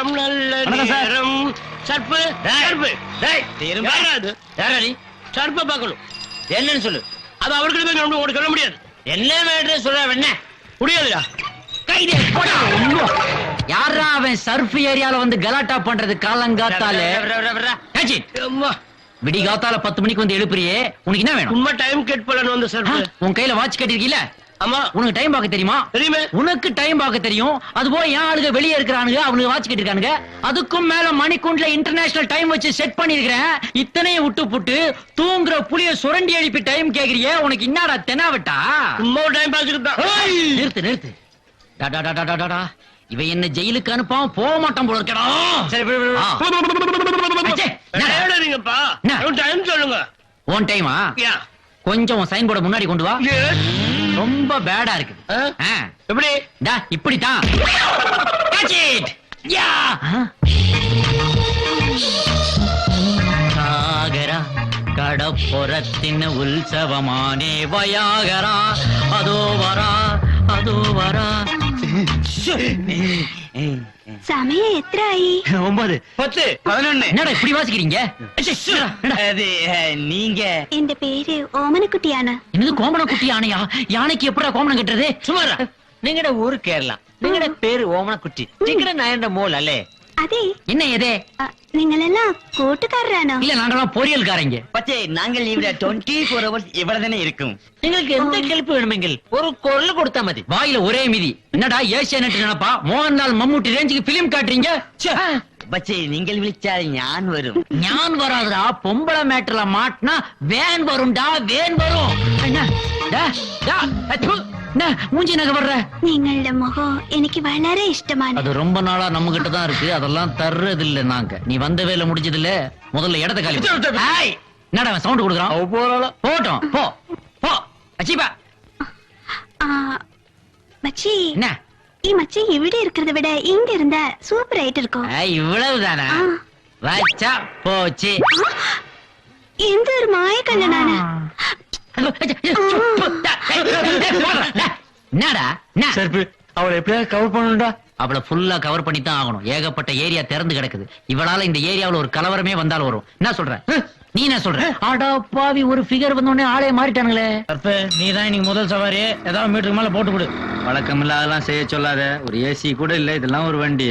ஆட்டம் நல்ல நேரம். சர்ப்பு சர்ப்ப பார்க்கணும். என்னன்னு சொல்லு. அது அவர்கிட்ட உனக்கு சொல்ல முடியாது. என்ன மேட்ரு சொல்ற என்ன முடியாதுடா. யாரா அவன் சர்ஃப் ஏரியால வந்து கலாட்டா பண்றது காலங்காத்தாலே விடி காத்தால 10 மணிக்கு வந்து எழுப்புறியே, உனக்கு என்ன வேணும்? சும்மா டைம் கேட் பண்ணணும் அந்த சர்ப்பு. உன் கையில வாட்ச் கட்டிருக்கீல? ஆமா. உனக்கு டைம் பார்க்க தெரியுமா? தெரியுமே. உனக்கு டைம் பார்க்க தெரியும், அது போல ஏன் ஆளுங்க வெளியே இருக்கிறானுங்க, அவனுக்கு வாட்ச் கட்டிருக்கானுங்க. அதுக்கும் மேல மணிக்கூண்ட்ல இன்டர்நேஷனல் டைம் வச்சு செட் பண்ணிருக்கிறேன். இத்தனையும் விட்டு புட்டு தூங்குற புளிய சுரண்டி எழுப்பி டைம் கேக்குறியே, உனக்கு என்னடா தெனாவட்டா? சும்மா டைம் பாஸ்க்கு தான். நிறுத்து நிறுத்து. இவன் என்ன ஜெயிலுக்கு அனுப்பாம போக மாட்டான் போல இருக்கடா. சொல்லுங்க. ஓன் டைமா? கொஞ்சம் சைன் போர்ட முன்னாடி கொண்டு வா. ரொம்ப பேடா இருக்கு. எப்படி? இப்படித்தான். சாகரா கடப்புறத்தின் உற்சவமானே வயாகரா, அதோ வரா அதோ வரா. சமயம் எத்தனை? 9 10 11. என்னடா இப்படி வாசிக்கிறீங்க? அது நீங்க என் பேரு ஓமனக்குட்டி யானை. என்னது கோமண குட்டி யானையா? யானைக்கு எப்படா கோமணம் கட்டுறது? சுமாரா നിങ്ങളുടെ ഊര് കേരള, നിങ്ങളുടെ പേര് ഓമനക്കുട്ടി, നിങ്ങളുടെ നായന്റെ മോൾ അല്ലേ? അതെ. என்ன எதே? നിങ്ങളെല്ലാം കൂട്ടുകാരാണോ? இல்ல நாங்கெல்லாம் பொரியல்காரங்க. പക്ഷേ ഞങ്ങൾ ഇവിടെ 24 hours ഇവിടെ തന്നെ இருக்கும். നിങ്ങൾക്ക് എന്ത് ഹെൽപ്പ് വേണമെങ്കിൽ ഒരു കോൾ കൊടുത്താൽ മതി. வாயில ஒரே மிதி. என்னடா ஏசியானெட் நினைப்பா? மோகன்லால் மம்முட்டி ரேஞ்சுக்கு பிலிம் காட்டுறீங்க. പക്ഷേ നിങ്ങൾ വിളിച്ചാൽ ഞാൻ വരും. ஞான் வராதுடா. பொம்பளை மேட்டர்ல மாட்டினா வேன் வரும்டா, வேன் வரும். என்ன மூஞ்சி நகை வர்ற? നിങ്ങളുടെ മുഖം എനിക്ക് വളരെ ഇഷ്ടമാണ്. அது ரொம்ப நாளா நம்ம கிட்ட தான் இருக்கு, அதெல்லாம் தர்றது இல்ல நாங்க. நீ வந்த வேலை முடிஞ்சது இல்ல, முதல்ல இடத்த காலி. என்னடா சவுண்ட் கொடுக்குறான்? போட்டோம் போ போ. அச்சிப்பா மச்சி, என்ன ഈ മച്ചി ഇവിടെ இருக்கிறத விட இங்க இருந்தா சூப்பர் ஆயிட்டு இருக்கும். இவ்வளவுதானா? வச்சா போச்சு. எந்த ஒரு மாய கல்லனான. என்னடா அவளை எப்படியா கவர் பண்ணணும்டா? அவளை ஃபுல்லா கவர் பண்ணி தான் ஆகணும். ஏகப்பட்ட ஏரியா திறந்து கிடக்குது. இவளால இந்த ஏரியாவுல ஒரு கலவரமே வந்தாலும் வரும். என்ன சொல்ற நீ? என்ன சொல்ற? ஆடா பாவி, ஒரு ஃபிகர் வந்த உடனே ஆளே மாறிட்டானுங்களே. நீ தான் இன்னைக்கு முதல் சவாரி. ஏதாவது மீட்டருக்கு மேல போட்டு கொடு. வழக்கம் இல்லாதெல்லாம் செய்ய சொல்லாத. ஒரு ஏசி கூட இல்ல, இதெல்லாம் ஒரு வண்டி.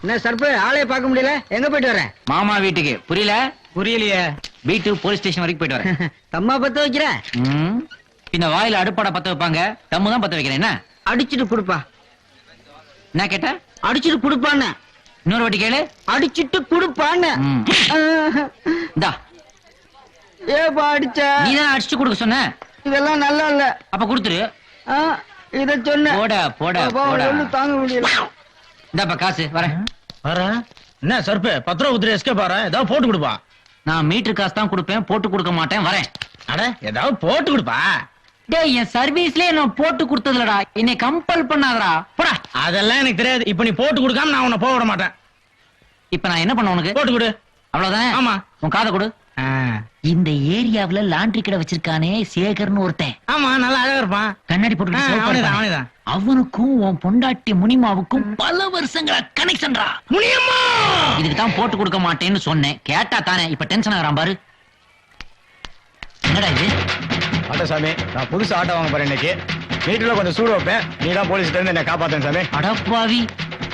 என்ன சர்ப்பு, ஆளே பார்க்க முடியல, எங்க போயிட்டு வரேன்? மாமா வீட்டுக்கு. புரியல? புரியலையே. வீட்டு போலீஸ் ஸ்டேஷன் வரைக்கும் போயிட்டு வரேன். தம்மா பத்த வைக்கிற? இந்த வாயில அடுப்பாட பத்த வைப்பாங்க, தம்மு தான் பத்த வைக்கிறேன். என்ன அடிச்சுட்டு குடுப்பா. என்ன கேட்ட? அடிச்சுட்டு குடுப்பான்னு. இன்னொரு வாட்டி கேளு. அடிச்சுட்டு குடுப்பான்னு. இந்தா. ஏப்பா அடிச்ச? நீதான் அடிச்சு கொடுக்க சொன்ன. இதெல்லாம் நல்லா இல்ல. அப்ப கொடுத்துரு. இத சொன்ன. போட போட போட. தாங்க முடியல. இந்தாப்பா காசு. வரேன். என்ன சர்ப்பு 10 ரூபா உதிரி எஸ்கே பாரு. ஏதாவது போட்டு கொடுப்பா. நான் மீட்டர் காசு தான் கொடுப்பேன், போட்டு கொடுக்க மாட்டேன். வரேன். அட ஏதாவது போட்டு கொடுப்பா. டேய், என் சர்வீஸ்லயே நான் போட்டு கொடுத்ததுலடா, என்னை கம்பல் பண்ணாதடா. போடா. அதெல்லாம் எனக்கு தெரியாது. இப்ப நீ போட்டு கொடுக்காம நான் உன்னை போக விட மாட்டேன். இப்ப நான் என்ன பண்ண உனக்கு? போட்டு கொடு. அவ்வளவுதானே? ஆமா. உன் காதை கொடு. இந்த ஏரியாவுல லாண்டரி கடை வச்சிருக்கானே சேகர்னு ஒருத்தன். ஆமா, நல்லா அழகா இருப்பான். கண்ணாடி போட்டு. அவனுக்கும் உன் பொண்டாட்டி முனிமாவுக்கும் பல வருஷங்களா கனெக்ஷன்டா. முனியம்மா இதுக்கு தான் போட்டு கொடுக்க மாட்டேன்னு சொன்னேன். கேட்டா தானே இப்ப டென்ஷன் ஆகுறான் பாரு. என்னடா இது? ஆட்டோ சாமி, நான் புதுசு ஆட்டோ வாங்க போறேன் இன்னைக்கு. வீட்டுல கொஞ்சம் சூடு வைப்பேன். நீ தான் போலீஸ்ல இருந்து என்ன காப்பாத்தேன் சாமி. அடப்பாவி,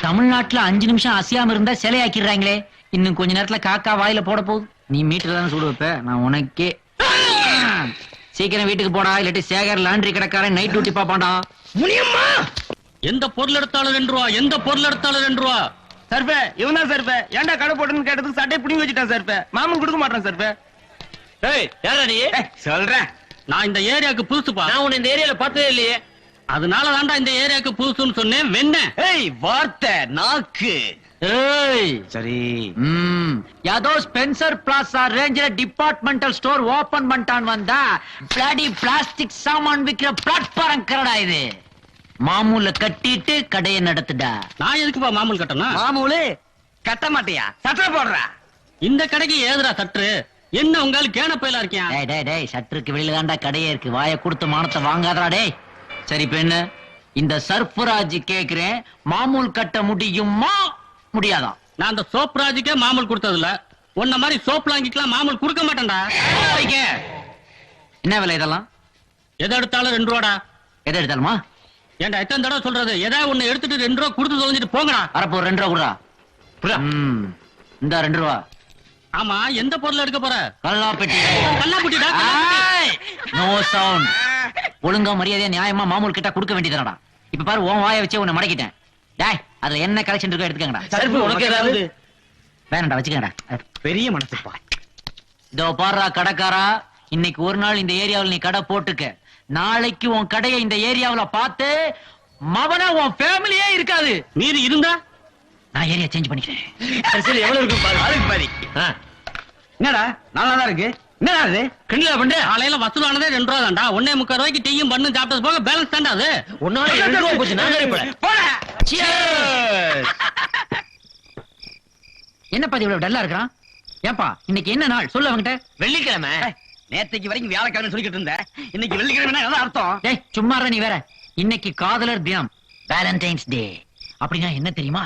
தமிழ்நாட்டுல 5 நிமிஷம் அசையாம இருந்தா சிலையாக்கிடுறாங்களே. இன்னும் கொஞ்ச நேரத்துல காக்கா வாயில போட போகுது. நீ மீட்டர் தானே சூடு வைப்ப, நான் உனக்கே. சீக்கிரம் வீட்டுக்கு போடா, இல்லாட்டி சேகர் லாண்டரி கடைக்காரன் நைட் டியூட்டி பாப்பாண்டா. முனியம்மா, எந்த பொருள் எடுத்தாலும் 2 ரூபா, எந்த பொருள் எடுத்தாலும் 2 ரூபா. சர்பே, இவன் தான் சர்பே. ஏன்டா கடை போட்டுன்னு கேட்டதுக்கு சட்டை பிடிங்கி வச்சுட்டான் சர்பே. மாமன் கொடுக்க மாட்டான் சர்பே. ஏய், யாரா நீ? சொல்றேன், நான் இந்த ஏரியாவுக்கு புதுசுப்பா. நான் உன்னை இந்த ஏரியால பார்த்ததே இல்லையே. அதனால தான்டா இந்த ஏரியாவுக்கு புதுசுன்னு சொன்னேன். வெண்ண ஏய், வார்த்தை நாக்கு. ஏய், சரி. யாதோ ஸ்பென்சர் பிளாசா ரேஞ்சில டிபார்ட்மெண்டல் ஸ்டோர் ஓபன் பண்ணிட்டான் வந்தா பிளாடி பிளாஸ்டிக் சாமான் விக்கிற பிளாட்ஃபார்ம் கரடா இது. மாமூல கட்டிட்டு கடையை நடத்துடா. நான் எதுக்குப்பா மாமூல் கட்டணும்? மாமூலு கட்ட மாட்டியா? சட்டை போடுறா. இந்த கடைக்கு ஏதுடா சற்று? என்ன உங்கால கேன பயிலா இருக்கியா? டேய் டேய் டேய், சட்டருக்கு வெளியில தான்டா கடையே இருக்கு. வாயை கொடுத்து மானத்தை வாங்காதடா டேய். சரி பெண்ணு, இந்த சர்ஃபராஜ் கேக்குறேன், மாமூல் கட்ட முடியுமா? முடியாதா? நான் அந்த சோப் ராஜுக்கே மாமூல் கொடுத்ததில்ல. உன்ன மாதிரி சோப் லாங்கிக்கலாம் மாமூல் கொடுக்க மாட்டேன்டா. என்ன விலை இதெல்லாம்? எதை எடுத்தாலும் 2 ரூபாடா. எதை எடுத்தாலுமா? ஏன்டா எத்தனை தடவை சொல்றது? ஏதாவது ஒண்ணு எடுத்துட்டு 2 ரூபா கொடுத்து தொலைஞ்சிட்டு போங்கடா. வரப்போ 2 ரூபா குடுறா. இந்த 2 ரூபா. ஆமா, எந்த பொருள் எடுக்க போற? கல்லாப்பெட்டி. கல்லாப்பட்டிடா. No sound. ஒழுங்கா மரியாதையா நியாயமா மாமூல் கிட்ட கொடுக்க வேண்டியதுடா. இப்ப பாரு, உன் வாயை வச்சே உன்னை மடக்கிட்டேன். டேய், அதுல என்ன கலெக்ஷன் இருக்கோ எடுத்துக்கங்கடா. சர்ப்பு உனக்கு ஏதாவது? வேணாம்டா, வச்சுக்கங்கடா. பெரிய மனசுப்பா. இதோ பாருடா கடைக்காரா, இன்னைக்கு ஒரு நாள் இந்த ஏரியாவுல நீ கடை போட்டுக்க. நாளைக்கு உன் கடையை இந்த ஏரியாவுல பார்த்து மவனா உன் ஃபேமிலியே இருக்காது. மீறி இருந்தா நான் ஏரியா சேஞ்ச் பண்ணிக்கிறேன். சரி, எவ்வளவு இருக்கும் பாரு. ஆளுக்கு பாதி. என்னடா நல்லா தான் இருக்கு. என்னடா அது கிண்டலா பண்ற? காலையில வசூலானதே 2 ரூபா தான்டா. 1.25 ரூபாய்க்கு டீயும் பண்ணு சாப்பிட்டது போக பேலன்ஸ் தான்டா அது. ஒன்னால 2 ரூபா போச்சு. நான் கறிப்பட போடா. என்னப்பா இது இவ்வளவு டல்லா இருக்கான்? ஏப்பா இன்னைக்கு என்ன நாள் சொல்லு அவங்கிட்ட. வெள்ளிக்கிழமை. நேத்தைக்கு வரைக்கும் வியாழக்கிழமை சொல்லிக்கிட்டு இருந்த. இன்னைக்கு வெள்ளிக்கிழமை என்ன அர்த்தம்? டேய் சும்மா இரு நீ வேற. இன்னைக்கு காதலர் தினம், வேலண்டைன்ஸ் டே. அப்படின்னா என்ன தெரியுமா?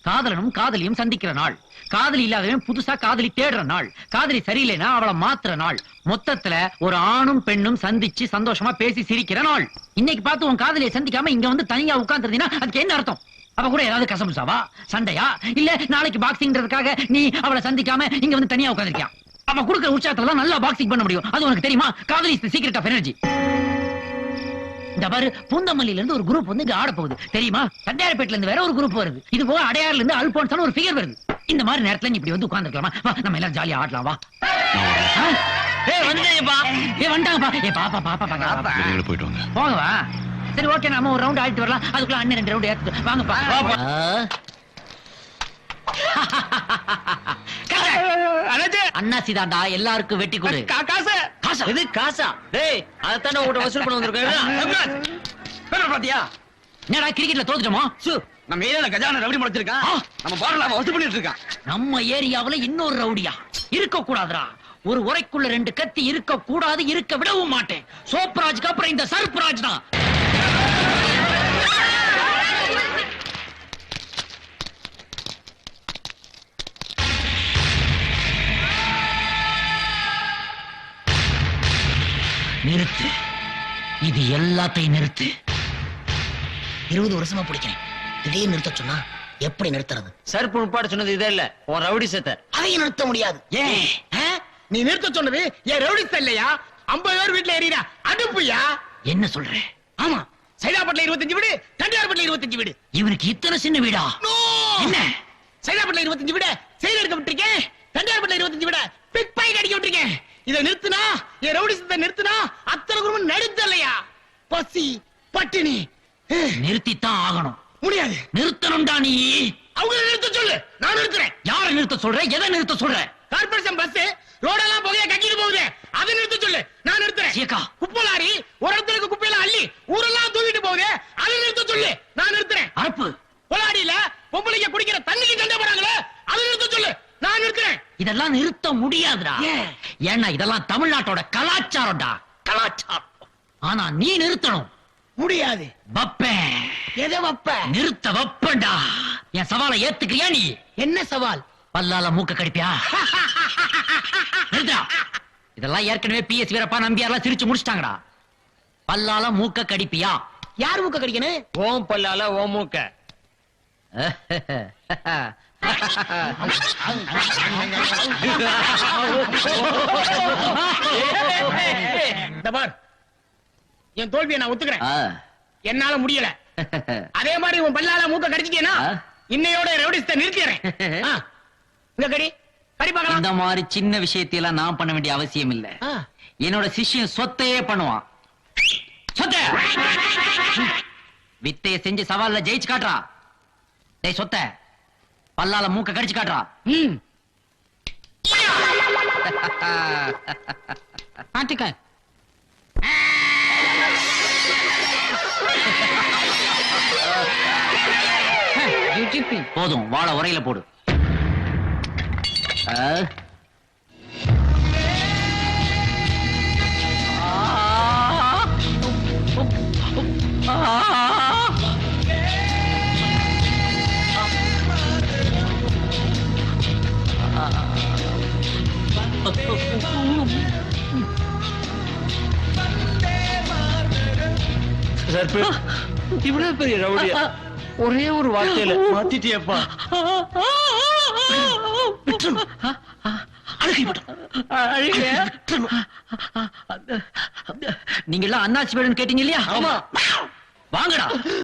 காதலனும் காதலியும் சந்திக்கிற நாள். காதலி இல்லாதவன் புதுசா காதலி தேடுற நாள். காதலி சரியில்லைன்னா அவளை மாத்துற நாள். மொத்தத்துல ஒரு ஆணும் பெண்ணும் சந்திச்சு சந்தோஷமா பேசி சிரிக்கிற நாள். இன்னைக்கு பார்த்து உன் காதலியை சந்திக்காம இங்க வந்து தனியா உட்கார்ந்துருந்தீங்கன்னா அதுக்கு என்ன அர்த்தம்? அவ கூட ஏதாவது கசமுசாவா, சண்டையா, இல்ல நாளைக்கு பாக்ஸிங்ன்றதுக்காக நீ அவளை சந்திக்காம இங்க வந்து தனியா உட்கார்ந்திருக்கியா? அவ கொடுக்குற உற்சாகத்துல தான் நல்லா பாக்ஸிங் பண்ண முடியும். அது உனக்கு தெரியுமா? காதலி is the secret of energy. இந்த பாரு, பூந்தமல்லியில இருந்து ஒரு குரூப் வந்து இங்க ஆட போகுது தெரியுமா? தண்டையார்பேட்ல இருந்து வேற ஒரு குரூப் வருது. இது போக அடையாறுல இருந்து அல்போன்ஸான ஒரு ஃபிகர் வருது. இந்த மாதிரி நேரத்துல நீ இப்படி வந்து உட்கார்ந்துக்கலாமா? வா, நம்ம எல்லாரும் ஜாலியா ஆடலாம். வா. வந்துப்பா. வந்துட்டாங்கப்பா. பாப்பா பாப்பா பாப்பா போயிட்டு வாங்க. போங்க வா. சரி ஓகே, நாம ஒரு ரவுண்ட் ஆடிட்டு வரலாம். அதுக்குள்ள அண்ணன் 2 ரவுண்ட் ஏத்து வாங்கப்பா. அண்ணா சீதாண்டா, எல்லாருக்கும் வெட்டி கொடு. காசு காசா? இது காசா? டேய், அதத்தானே உன்கிட்ட வசூல் பண்ண வந்திருக்கேன். பாத்தியா? என்னடா கிரிக்கெட்ல தோத்துட்டோமா? நம்ம ஏரியால கஜான ரவுடி முளைச்சிருக்கான். நம்ம பாரல வசூல் பண்ணிட்டு இருக்கான். நம்ம ஏரியாவுல இன்னொரு ரவுடியா? இருக்க கூடாதுடா. ஒரு உரைக்குள்ள 2 கத்தி இருக்க கூடாது. இருக்க விடவும் மாட்டேன். சோப்ராஜ்க்கு அப்புறம் இந்த சர்ப்ராஜ் தான். நிறுத்து. இது எல்லாத்தையும் நிறுத்து. 20 வருஷமா பிடிக்கிறேன். திடீர்னு நிறுத்த சொன்னா எப்படி நிறுத்துறது? சர்ப்பு உட்பாடு சொன்னது இதே இல்ல, உன் ரவுடி சேத்த. அதையும் நிறுத்த முடியாது. ஏன்? நீ நிறுத்த சொன்னது என் ரவுடிஸ் இல்லையா? 50 பேர் வீட்டுல ஏறியா அடுப்புயா? என்ன சொல்ற? ஆமா, சைதாப்பட்டில 25 வீடு, தண்டியார்பட்டில 25 வீடு. இவனுக்கு இத்தனை சின்ன வீடா? என்ன? சைதாப்பட்டில 25 வீடு செயல் எடுக்க விட்டுருக்கேன். தண்டியார்பட்டில 25 வீடு பிக் பாக்கெட் அடிக்க விட்டுருக்கேன். இதை நிறுத்தினா, என் ரவுடிசத்தை நிறுத்தினா அத்தனை குடும்பம் நடுத்த இல்லையா? பசி பட்டினி. நிறுத்தித்தான் ஆகணும். முடியாது. நிறுத்தணும்டா நீ. அவங்க நிறுத்த சொல்லு, நான் நிறுத்துறேன். யாரை நிறுத்த சொல்ற? எதை நிறுத்த சொல்ற? கார்பரேஷன் பஸ் ரோடெல்லாம் புகைய கட்டிட்டு போகுது, அதை நிறுத்த சொல்லு, நான் நிறுத்துறேன். சீக்கா. குப்பை லாரி ஒரு இடத்துல குப்பையெல்லாம் அள்ளி ஊரெல்லாம் தூக்கிட்டு போகுது, அதை நிறுத்த சொல்லு, நான் நிறுத்துறேன். அரப்பு. கொலாடியில பொம்பளைங்க குடிக்கிற தண்ணிக்கு சண்டை போறாங்களே, அதை நிறுத்த சொல்லு, நான் நிறுத்துறேன். இதெல்லாம் நிறுத்த முடியாதுடா. ஏன்னா இதெல்லாம் தமிழ்நாட்டோட கலாச்சாரம்டா. கலாச்சாரம். ஆனா நீ நிறுத்தணும். முடியாது. வப்பேன். எதை வப்ப? நிறுத்த வப்பேன்டா. என் சவாலை ஏத்துக்கிறியா நீ? என்ன சவால்? பல்லால மூக்க கடிப்பியா? நிறுத்தா. இதெல்லாம் ஏற்கனவே PS வீரப்பா நம்பியாரெல்லாம் சிரிச்சு முடிச்சிட்டாங்கடா. பல்லால மூக்க கடிப்பியா? யார் மூக்க கடிக்கணும்? ஓம் பல்லால ஓ மூக்க. இந்த பார், என் தோல்வியை நான் ஒத்துக்கிறேன். என்னால முடியல. அதே மாதிரி உன் பல்லால மூக்க கடிச்சிட்டேனா இன்னையோட ரவுடிஸ்ட நிறுத்திடுறேன். இங்க கடி கடி பார்க்கலாம். இந்த மாதிரி சின்ன விஷயத்தையெல்லாம் நான் பண்ண வேண்டிய அவசியம் இல்ல. என்னோட சிஷ்யன் சொத்தையே பண்ணுவான். சொத்த வித்தைய செஞ்சு சவால்ல ஜெயிச்சு காட்டுறா. டேய் சொத்த, பல்லால மூக்க கடிச்சு காட்டுறா. ஆட்டுக்க. போதும், வாழ உரையில போடு. இவ்வளவு பெரிய ரவுடியா ஒரே ஒரு வார்த்தையில மாத்திட்டியப்பா. நீங்க எல்லாம் அண்ணாச்சி வேணும்னு கேட்டீங்க இல்லையா? ஆமா. வாங்கடா.